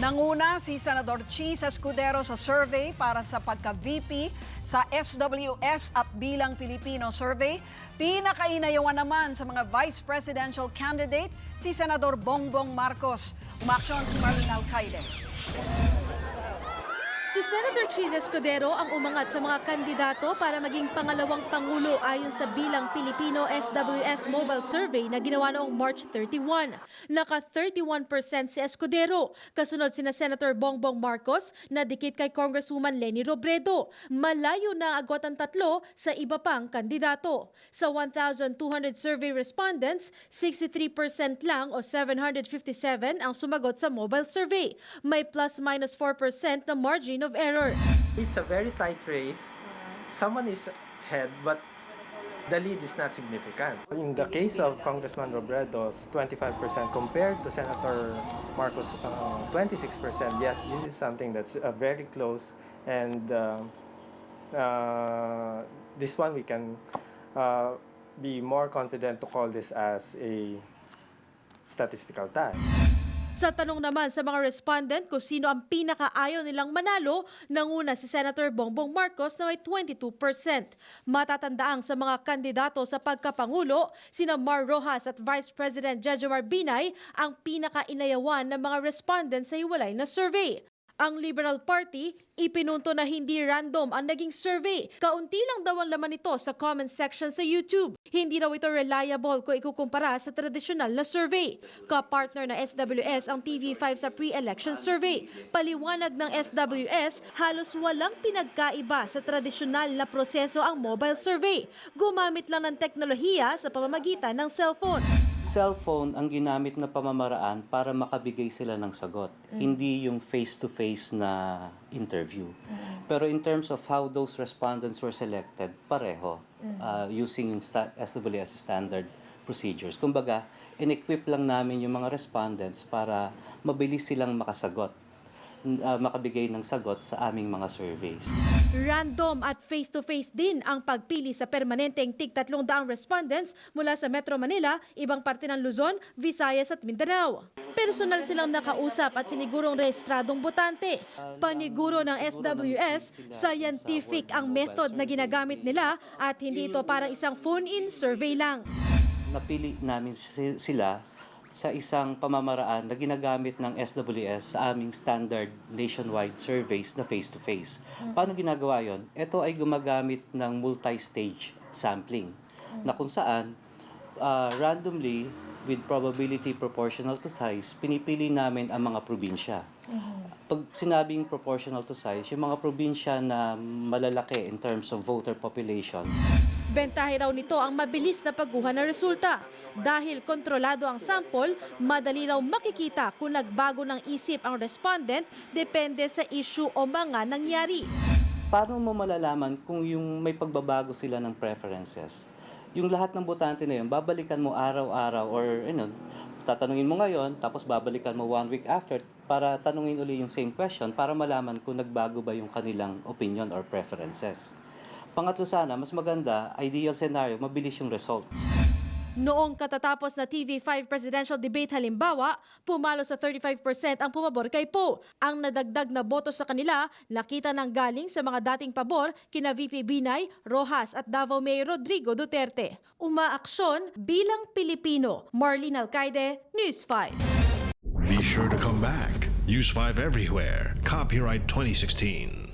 Nanguna si Senador Cheese Escudero sa survey para sa pagka-VP sa SWS at Bilang Pilipino survey. Pinakainayawan naman sa mga vice presidential candidate si Senador Bongbong Marcos. Umaksyon si Marlene Alcaide. Si Senator Cheese Escudero ang umangat sa mga kandidato para maging pangalawang pangulo ayon sa Bilang Pilipino SWS Mobile Survey na ginawa noong March 31. Naka 31% si Escudero, kasunod sina Senator Bongbong Marcos na dikit kay Congresswoman Leni Robredo. Malayo na agwat ang tatlo sa iba pang kandidato. Sa 1,200 survey respondents, 63% lang o 757 ang sumagot sa mobile survey. May plus-minus 4% na margin of error. It's a very tight race. Someone is ahead, but the lead is not significant. In the case of Congressman Robredo's 25% compared to Senator Marcos' 26%, yes, this is something that's very close, and this one we can be more confident to call this as a statistical tie. Sa tanong naman sa mga respondent kung sino ang pinakaayaw nilang manalo, nanguna si Senator Bongbong Marcos na may 22%. Matatandaang sa mga kandidato sa pagkapangulo, sina Mar Rojas at Vice President Jejomar Binay ang pinakainayawan ng mga respondent sa hiwalay na survey. Ang Liberal Party, ipinunto na hindi random ang naging survey. Kaunti lang daw ang laman nito sa comment section sa YouTube. Hindi raw ito reliable kung ikukumpara sa tradisyonal na survey. Ka-partner na SWS ang TV5 sa pre-election survey. Paliwanag ng SWS, halos walang pinagkaiba sa tradisyonal na proseso ang mobile survey. Gumamit lang ng teknolohiya sa pamamagitan ng cellphone. Cellphone ang ginamit na pamamaraan para makabigay sila ng sagot. Hindi yung face-to-face na interview. Pero in terms of how those respondents were selected, pareho. Using SWS standard procedures. Kumbaga, in-equip lang namin yung mga respondents para mabilis silang makasagot. Makabigay ng sagot sa aming mga surveys. Random at face-to-face din ang pagpili sa permanenteng tig-300 respondents mula sa Metro Manila, ibang parte ng Luzon, Visayas at Mindanao. Personal silang nakausap at sinigurong rehistradong botante. Paniguro ng SWS, scientific ang method na ginagamit nila at hindi ito parang isang phone-in survey lang. Napili namin sila sa isang pamamaraan na ginagamit ng SWS sa aming standard nationwide surveys na face-to-face. Paano ginagawa yon? Ito ay gumagamit ng multi-stage sampling na kung saan randomly with probability proportional to size, pinipili namin ang mga probinsya. Pag sinabing proportional to size, yung mga probinsya na malalaki in terms of voter population, bentahe raw nito ang mabilis na pagkuha ng resulta. Dahil kontrolado ang sample, madali raw makikita kung nagbago ng isip ang respondent depende sa issue o mga nangyari. paano mo malalaman kung yung may pagbabago sila ng preferences? Yung lahat ng botante na yun, babalikan mo araw-araw or tatanungin mo ngayon, tapos babalikan mo 1 week after para tanungin uli yung same question para malaman kung nagbago ba yung kanilang opinion or preferences. Pangatlo sana, mas maganda, ideal scenario, mabilis yung results. Noong katatapos na TV5 presidential debate halimbawa, pumalo sa 35% ang pumabor kay Poe. Ang nadagdag na boto sa kanila, nakita ng galing sa mga dating pabor kina VP Binay, Rojas at Davao Mayor Rodrigo Duterte. Umaaksyon bilang Pilipino. Marlene Alcaide, News 5. Be sure to come back. Use 5 everywhere. Copyright 2016.